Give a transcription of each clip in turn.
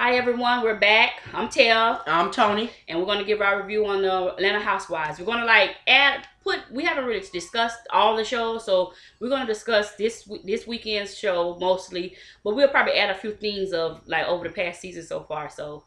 Hi everyone, we're back. I'm Tel. I'm Tony. And we're going to give our review on the Atlanta Housewives. We're going to we haven't really discussed all the shows, so we're going to discuss this weekend's show mostly, but we'll probably add a few things of like over the past season so far. So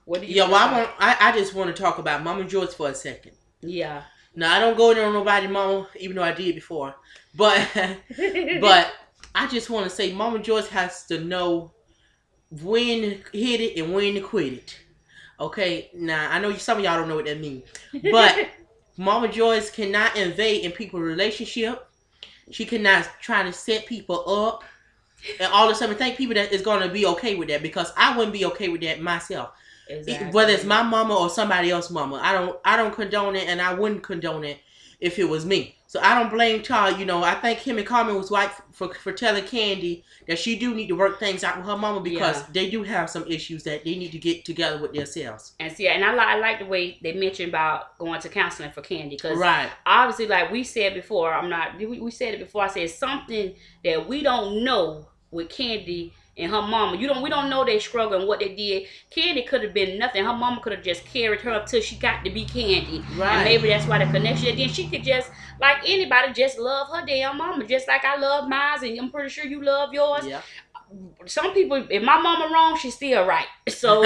what do you I just want to talk about Mama Joyce for a second. Yeah. Now I don't go in on nobody mama, even though I did before. But but I just want to say Mama Joyce has to know when to hit it and when to quit it. Okay, now I know some of y'all don't know what that means, but Mama Joyce cannot invade in people's relationship. She cannot try to set people up and all of a sudden think people that is going to be okay with that, because I wouldn't be okay with that myself. Exactly. Whether it's my mama or somebody else's mama, I don't condone it, and I wouldn't condone it if it was me. So I don't blame Todd. You know, I think him and Carmen was right for telling Candy that she do need to work things out with her mama, because they do have some issues that they need to get together with themselves. And see, and I like the way they mentioned about going to counseling for Candy, because obviously, like we said before, we said it before. I said something that we don't know with Candy and her mama. We don't know their struggle and what they did. Candy could have been nothing. Her mama could have just carried her up till she got to be Candy. Right. And maybe that's why the connection. And then she could just, like anybody, just love her damn mama. Just like I love mine, and I'm pretty sure you love yours. Yeah. Some people, if my mama wrong, she's still right. So,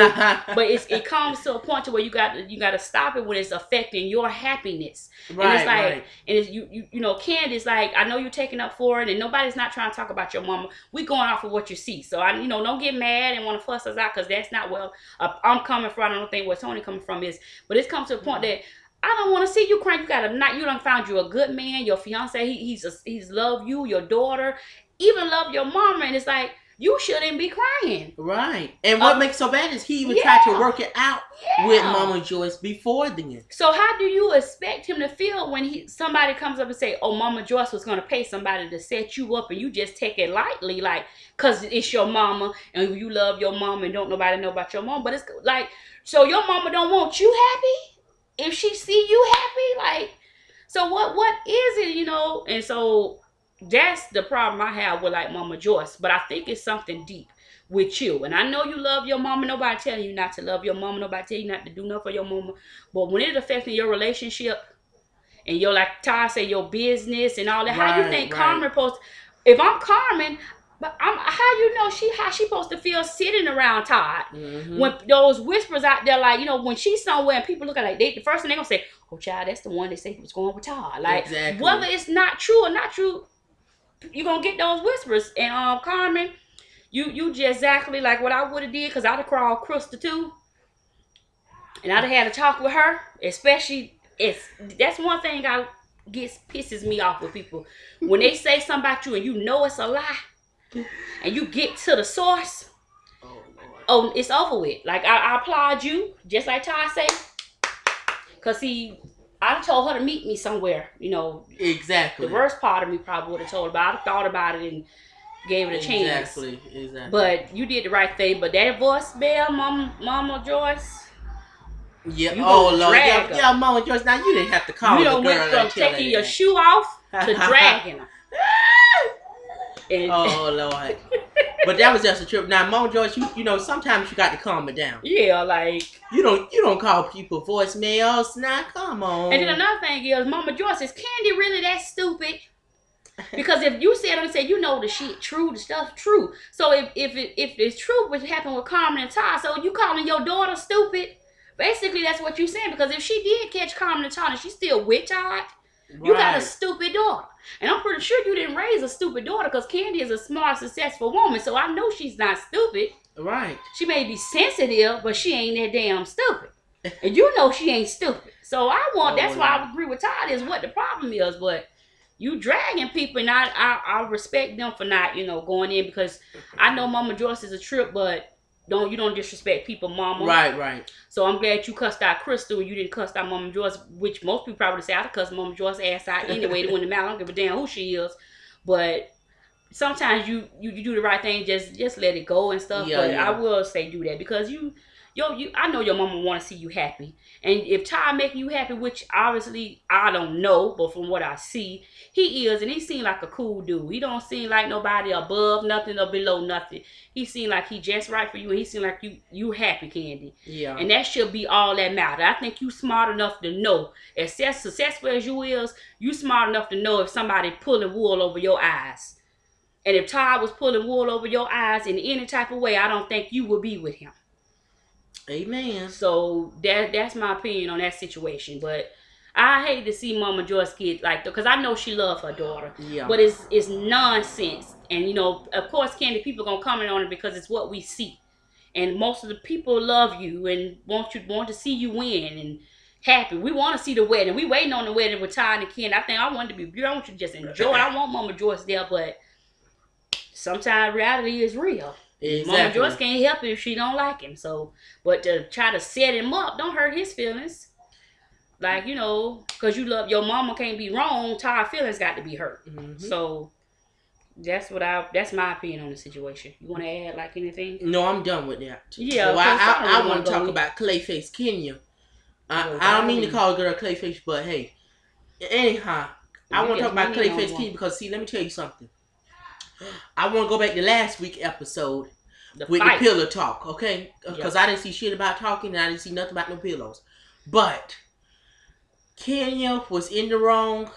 but it comes to a point to where you got to stop it when it's affecting your happiness. Right, and it's like, and it's you know, Candace, like, I know you're taking up for it, and nobody's not trying to talk about your mama. We going off of what you see. So don't get mad and want to fuss us out, because that's not where I'm coming from. I don't think where Tony coming from is, but it's come to a point that I don't want to see you crying. You done found you a good man. Your fiance, he's love you, your daughter, even love your mama, and it's like, you shouldn't be crying. Right. And what makes so bad is he even tried to work it out with Mama Joyce before then. So how do you expect him to feel when somebody comes up and say, oh, Mama Joyce was going to pay somebody to set you up, and you just take it lightly, like, because it's your mama and you love your mama and don't nobody know about your mom. But it's like, so your mama don't want you happy if she see you happy? Like, so what is it, And so that's the problem I have with like Mama Joyce. But I think it's something deep with you. And I know you love your mama. Nobody telling you not to love your mama. Nobody tell you not to do nothing for your mama. But when it affecting your relationship and your, like Ty say, your business and all that, how you think Carmen supposed? If I'm Carmen, but how you know how she supposed to feel sitting around Todd when those whispers out there, like, when she's somewhere and people look at, like, the first thing they gonna say, oh child, that's the one they say was going with Todd. Like, whether it's not true or not true, you're gonna get those whispers. And Carmen, you just exactly like what I would have did, because I'd have called Krista too, and I'd have had a talk with her. Especially, that's one thing pisses me off with people, when they say something about you and you know it's a lie, and you get to the source. Oh, it's over with. Like, I applaud you, just like Ty say, because I told her to meet me somewhere, Exactly. The worst part of me probably would have told her, but I thought about it and gave it a chance. Exactly. But you did the right thing. But that voicemail, Mama Joyce. Yeah. Oh Lord. Yeah, Mama Joyce. Now you didn't have to call the girl. You went from taking your shoe off to dragging her. Oh Lord. But that was just a trip. Now, Mama Joyce, sometimes you got to calm it down. Yeah, like, you don't call people voicemails. Now, come on. And then another thing is, Mama Joyce, is Candy really that stupid? Because if you said the shit true, the stuff true. So if it's true what happened with Carmen and Todd, so you calling your daughter stupid? Basically, that's what you saying. Because if she did catch Carmen and Todd and she's still with Todd, you got a stupid daughter. And I'm pretty sure you didn't raise a stupid daughter, because Candy is a smart, successful woman. So I know she's not stupid. Right. She may be sensitive, but she ain't that damn stupid. And you know she ain't stupid. So that's why I agree with Todd, is what the problem is. But you dragging people, and I respect them for not, going in, because I know Mama Joyce is a trip, but you don't disrespect people, mama. Right. So I'm glad you cussed out Crystal and you didn't cuss out Mama Joyce, which most people probably say I'd cuss Mama Joyce ass out anyway to win the mouth. I don't give a damn who she is. But sometimes you do the right thing, just let it go and stuff. I will say do that, because you I know your mama want to see you happy. And if Ty making you happy, which obviously I don't know, but from what I see, he is, and he seems like a cool dude. He don't seem like nobody above nothing or below nothing. He seems like he just right for you, and he seems like you happy, Candy. Yeah. And that should be all that matter. I think you smart enough to know, as successful as you is, you smart enough to know if somebody pulling wool over your eyes. And if Todd was pulling wool over your eyes in any type of way, I don't think you would be with him. Amen. So that's my opinion on that situation. But I hate to see Mama Joyce get like, because I know she loves her daughter. Yeah. But it's nonsense. And you know, of course, Candy, people gonna comment on it because it's what we see. And most of the people love you and want to see you win and happy. We want to see the wedding. We waiting on the wedding with Ty and Ken. I think I want it to be beautiful. I want you to just enjoy it. I want Mama Joyce there, but sometimes reality is real. Exactly. Mama Joyce can't help it if she don't like him. So, but to try to set him up, don't hurt his feelings. Like, you know, because you love your mama can't be wrong. Ty's feelings got to be hurt. Mm-hmm. So that's my opinion on the situation. You want to add like anything? No, I'm done with that. Yeah. Well, I want to talk about Clayface Kenya. I don't mean to call a girl Clayface, but hey, anyhow, I want to talk about Clayface Kenya because see, let me tell you something. I want to go back to last week's episode with the pillow talk, okay? Because I didn't see shit about talking and I didn't see nothing about no pillows. But Kenya was in the wrong,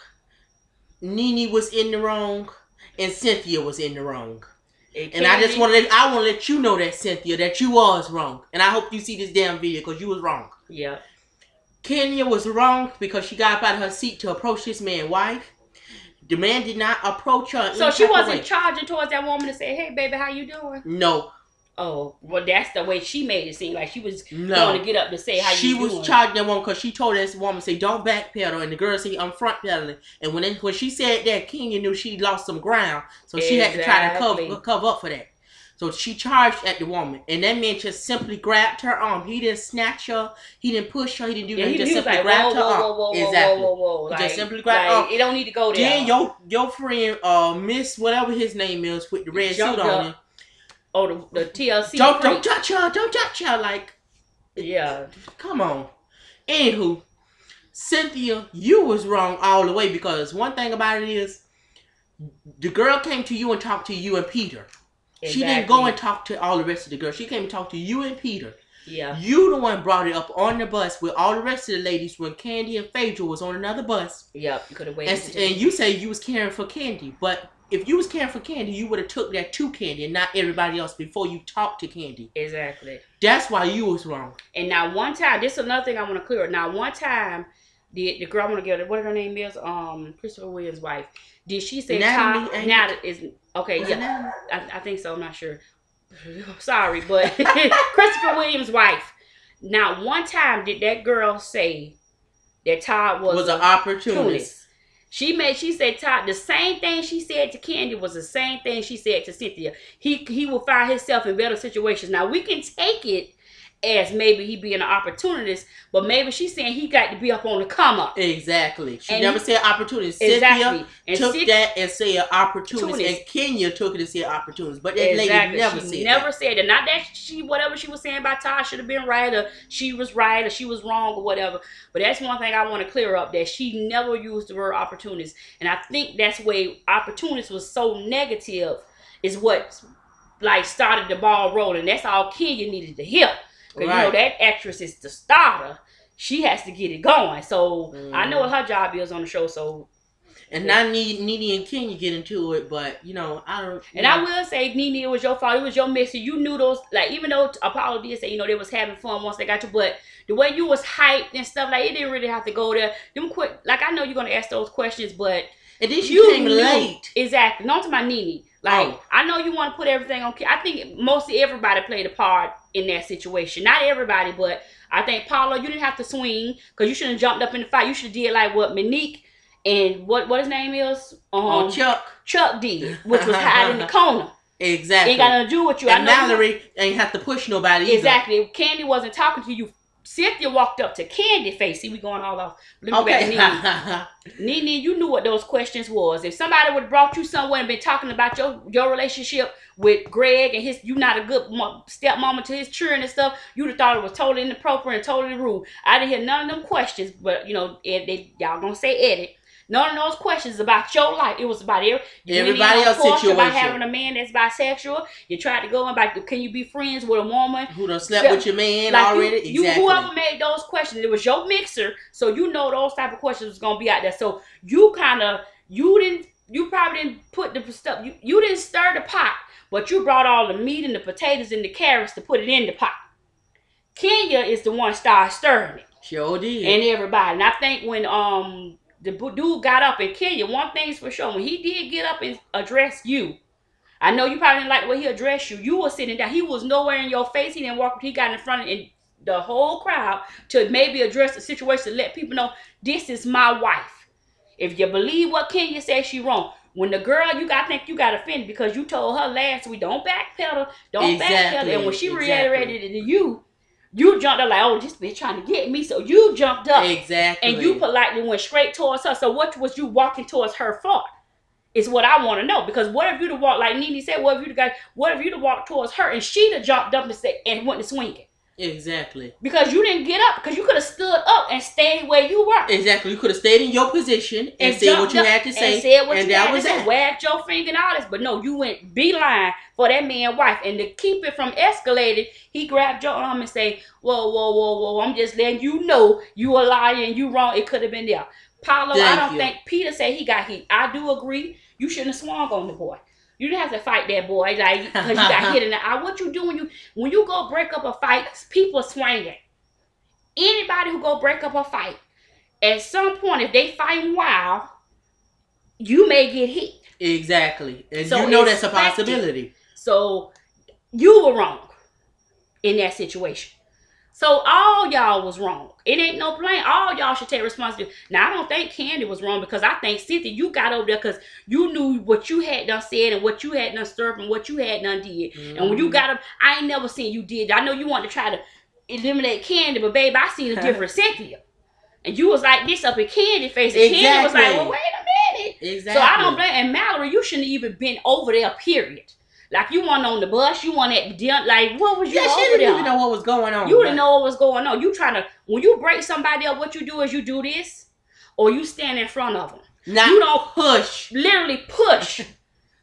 Nene was in the wrong, and Cynthia was in the wrong. And I just want to let you know that, Cynthia, that you was wrong. And I hope you see this damn video because you was wrong. Yeah. Kenya was wrong because she got up out of her seat to approach this man's wife. The man did not approach her. So she wasn't charging towards that woman to say, "Hey, baby, how you doing?" No. Oh, well, that's the way she made it seem like she was going to get up to say how you doing. She was charging that woman because she told this woman, say, "Don't backpedal," and the girl said, "I'm front pedaling." And when she said that, Kenya knew she lost some ground, so she had to try to cover up for that. So she charged at the woman, and that man just simply grabbed her arm. He didn't snatch her, he didn't push her, he didn't do anything. He just simply grabbed her arm. Exactly. He just simply grabbed her arm. It don't need to go there. Then your friend, Miss whatever his name is with the red suit on him. Oh, the TLC. Don't touch her. Don't touch her. Like, yeah. Come on. Anywho, Cynthia, you was wrong all the way because one thing about it is, the girl came to you and talked to you and Peter. Exactly. She didn't go and talk to all the rest of the girls. She came and talked to you and Peter. Yeah. You the one brought it up on the bus with all the rest of the ladies when Candy and Phaedra was on another bus. Yep. You could have waited. And you say you was caring for Candy, but if you was caring for Candy, you would have took that to Candy and not everybody else before you talked to Candy. Exactly. That's why you was wrong. And now one time, this is another thing I want to clear up. Now one time, the girl I want to get it, what her name is, Christopher Williams' wife. Did she say Ty? Now is okay. Yeah, I think so. I'm not sure. Sorry, but Christopher Williams' wife. Now one time, did that girl say that Todd was an opportunist? She said Todd, the same thing she said to Candy was the same thing she said to Cynthia. He will find himself in better situations. Now we can take it as maybe he being an opportunist, but maybe she's saying he got to be up on the come up. Exactly. She never said opportunist. Exactly. Cynthia took that and said opportunist, and Kenya took it and said opportunist. But that lady never said that. Not that whatever she was saying about Ty should have been right, or she was right, or she was wrong, or whatever. But that's one thing I want to clear up, that she never used the word opportunist. And I think that's where opportunist was so negative, is what like started the ball rolling. That's all Kenya needed to hear. Because, you know, that actress is the starter. She has to get it going. So, I know what her job is on the show, so. And now Nene and Kenya get into it, but, you know, I don't. I will say, Nene, it was your fault. It was your mix. You knew those, like, even though Apollo did say, you know, they was having fun once they got you, but the way you was hyped and stuff, like, it didn't really have to go there. Like, I know you're going to ask those questions, but. And then she came late. Exactly. Not to my Nene. Like, I know you want to put everything on. I think mostly everybody played a part in that situation. Not everybody, but I think Paula, you didn't have to swing because you shouldn't have jumped up in the fight. You should have did like what Monique and what his name is? Chuck did, which was hide in the corner. Exactly. Ain't got nothing to do with you. And Mallory ain't have to push nobody either. Exactly. Candy wasn't talking to you Cynthia walked up to Candy face. See, we going all off. Okay. Nene, you knew what those questions was. If somebody would have brought you somewhere and been talking about your relationship with Greg and you not a good stepmama to his children and stuff, you'd have thought it was totally inappropriate and totally rude. I didn't hear none of them questions, but y'all gonna say edit. None of those questions about your life. It was about everybody else's situation. About having a man that's bisexual. You tried to go and like, can you be friends with a woman who done slept with your man like already? Exactly. Whoever made those questions, it was your mixer, so you know those type of questions was gonna be out there. So you probably didn't put the stuff. You didn't stir the pot, but you brought all the meat and the potatoes and the carrots to put it in the pot. Kenya is the one started stirring it. Sure did. And everybody. And I think when the dude got up, and Kenya, one thing's for sure, when he did get up and address you, I know you probably didn't like the way he addressed you. You were sitting down. He was nowhere in your face. He didn't walk. He got in front of the whole crowd to maybe address the situation, to let people know, this is my wife. If you believe what Kenya said, she wrong. When the girl, I think you got offended because you told her last week, don't backpedal, backpedal. And when she reiterated it to you, you jumped up like, oh, this bitch trying to get me. So you jumped up. Exactly. And you politely went straight towards her. So what was you walking towards her for? Is what I want to know. Because what if you'd have walked, like Nene said, what if you'd have walked towards her and she'd have jumped up and went to swinging? Exactly. Because you didn't get up. Because you could have stood up and stayed where you were. Exactly. You could have stayed in your position and said what you had to say. And said what you had to say. Wagged your finger and all this. But no, you went beeline for that man's wife. And to keep it from escalating, he grabbed your arm and said, whoa. I'm just letting you know you a liar and you wrong. It could have been there. Paulo, I don't think Peter said he got hit. I do agree. You shouldn't have swung on the boy. You didn't have to fight that boy, like, because you got hit in the eye. What you do when you go break up a fight, people swinging. Anybody who go break up a fight, at some point, if they fighting wild, you may get hit. Exactly. And so you know that's a possibility. So you were wrong in that situation. So all y'all was wrong. It ain't no blame. All y'all should take responsibility. Now, I don't think Candy was wrong, because I think, Cynthia, you got over there because you knew what you had done said and what you had done stirred and what you had done did. Mm-hmm. And when you got up, I ain't never seen you did. I know you wanted to try to eliminate Candy, but babe, I seen a different Cynthia. And you was like this up in Candy face. And exactly. Candy was like, well, wait a minute. Exactly. So I don't blame. And Mallory, you shouldn't even been over there, period. Like, you weren't on the bus, you weren't at the dinner. Like, what was you over there? She didn't even know what was going on. You didn't know what was going on. You trying to, when you break somebody up, what you do is you do this, or you stand in front of them. Not you don't push. Literally push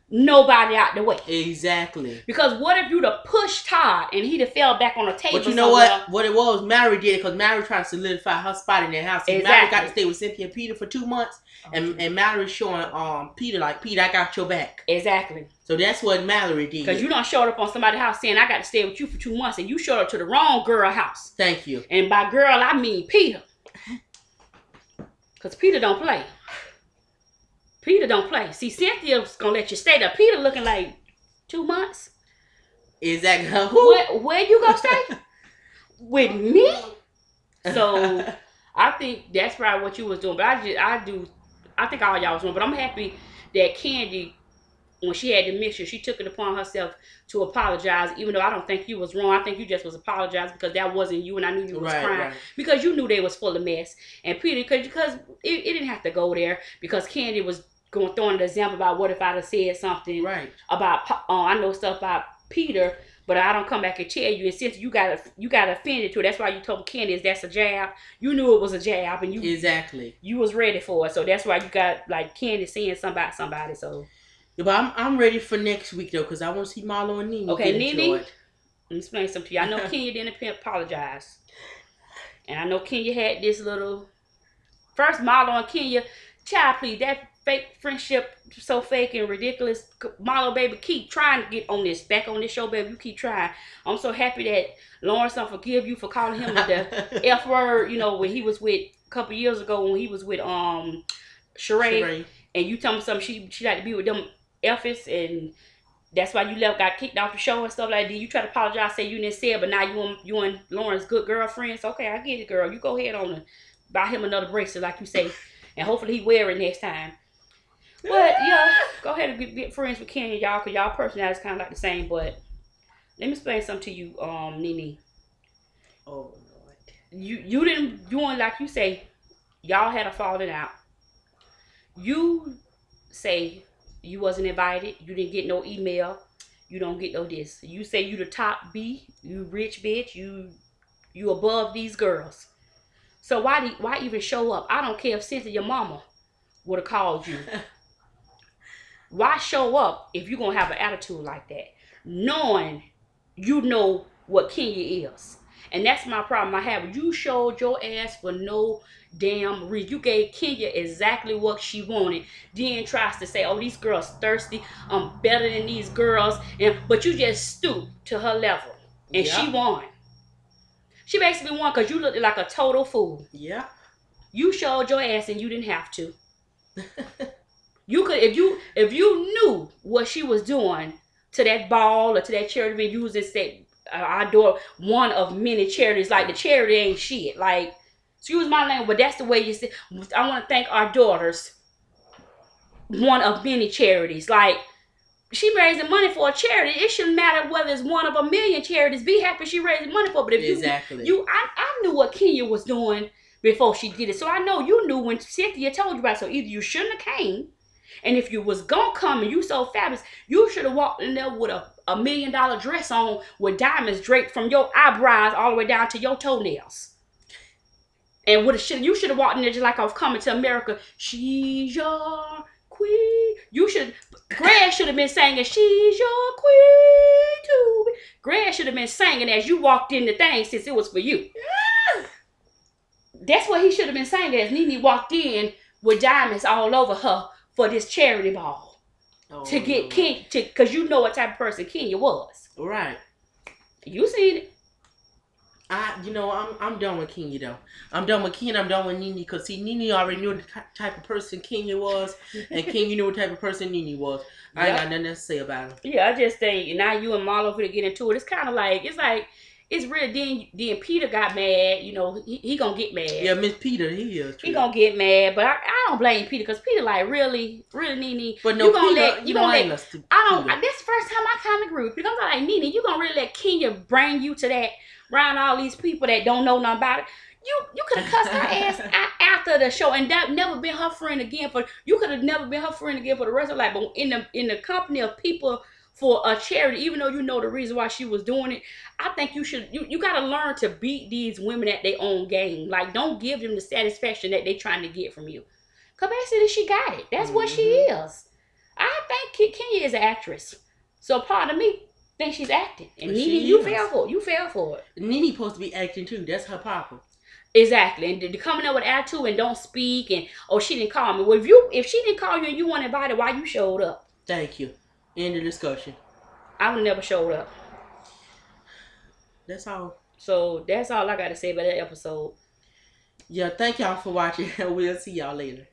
nobody out the way. Exactly. Because what if you'd have pushed Todd and he'd have fell back on the table? But you know what? What it was, Mary did it because Mary tried to solidify her spot in that house. Exactly. Mary got to stay with Cynthia and Peter for 2 months, and Mallory showing Peter like, Peter, I got your back. Exactly. So that's what Mallory did. Because you done showed up on somebody's house saying, I got to stay with you for 2 months, and you showed up to the wrong girl house. Thank you. And by girl, I mean Peter. Because Peter don't play. Peter don't play. See, Cynthia's going to let you stay there. Peter looking like 2 months. Exactly. Where you going to stay? With me? So, I think that's probably what you was doing. But I think all y'all was doing. But I'm happy that Candy, when she had the mixture, she took it upon herself to apologize, even though I don't think you was wrong. I think you just was apologizing because that wasn't you, and I knew you was crying. Right. Because you knew they was full of mess. And Peter, because it didn't have to go there, because Candy was going to throw an example about what if I'd have said something about, I know stuff about Peter, but I don't come back and tell you. And since you got offended to it, that's why you told Candy that's a jab. You knew it was a jab, and you was ready for it. So that's why you got like Candy saying something about somebody. So. Yeah, but I'm ready for next week though, because I want to see Marlo and Nene. Okay, Nene, let me explain something to you. I know Kenya didn't apologize, and I know Kenya had this little. First, Marlo and Kenya, child, please, that fake friendship so fake and ridiculous. Marlo, baby, keep trying to get on back on this show, baby. You keep trying. I'm so happy that Lawrence don't forgive you for calling him the F word. You know, when he was with a couple years ago when he was with Sheree, and you tell me something she like to be with them F's, and that's why you got kicked off the show and stuff like that. You try to apologize, say you didn't say it, but now you and Lauren's good girlfriends. Okay, I get it, girl. You go ahead on and buy him another bracelet, like you say, and hopefully he wear it next time. But yeah, go ahead and get friends with Kenya, y'all, because y'all personalities kind of like the same. But let me explain something to you, Nene. Oh Lord. you didn't doing like you say, y'all had a falling out. You say you wasn't invited, you didn't get no email, you don't get no this. You say you the top B, you rich bitch, you above these girls. So why even show up? I don't care if Cynthia, your mama, would have called you. Why show up if you're gonna have an attitude like that, knowing you know what Kenya is? And that's my problem I have. You showed your ass for no damn reason. You gave Kenya exactly what she wanted. Then tries to say, oh, these girls thirsty. I'm better than these girls. But you just stooped to her level. And she won. She basically won because you looked like a total fool. Yeah. You showed your ass and you didn't have to. You could, if you knew what she was doing to that ball or to that charity event, you was just say, I adore one of many charities. Like the charity ain't shit. Like, excuse my language, but that's the way you say. I want to thank our daughters. One of many charities. Like, she raising money for a charity. It shouldn't matter whether it's one of a million charities. Be happy she raising money for. But if I knew what Kenya was doing before she did it. So I know you knew when Cynthia told you about it. So either you shouldn't have came. And if you was gonna come and you so fabulous, you should have walked in there with a $1 million dress on with diamonds draped from your eyebrows all the way down to your toenails. And you should have walked in there just like I was coming to America. She's your queen. Greg should have been singing, she's your queen too. Greg should have been singing as you walked in the thing since it was for you. That's what he should have been singing as Nene walked in with diamonds all over her for this charity ball. To get King, because you know what type of person Kenya was. Right. You seen it. I'm done with Kenya though. I'm done with Kenya. I'm done with Nene because see, Nene already knew the type of person Kenya was, and Kenya knew what type of person Nene was. I ain't got nothing to say about it. Yeah, I just think now you and Marlo to get into it. It's kind of like it's real. Then Peter got mad. You know, he gonna get mad. Yeah, Miss Peter, he is. He gonna get mad, but I don't blame Peter because Peter like really Nene. But no, you gonna let us. I don't. This the first time I kind of agree with Peter. I'm like Nene, you gonna really let Kenya bring you to that around all these people that don't know nothing about it? You could have cussed her ass out after the show and that never been her friend again. You could have never been her friend again for the rest of her life. But in the company of people for a charity, even though you know the reason why she was doing it, I think you got to learn to beat these women at their own game. Like, don't give them the satisfaction that they trying to get from you. Because basically she got it. That's what she is. I think Kenya is an actress. So part of me thinks she's acting. And Nene, you fell for it. Nene supposed to be acting too. That's her papa. Exactly. And to coming up with attitude and don't speak and, oh, she didn't call me. Well, if she didn't call you and you weren't invited, why you showed up? Thank you. End of discussion. I would never showed up. That's all. So that's all I got to say about that episode. Yeah, thank y'all for watching. We'll see y'all later.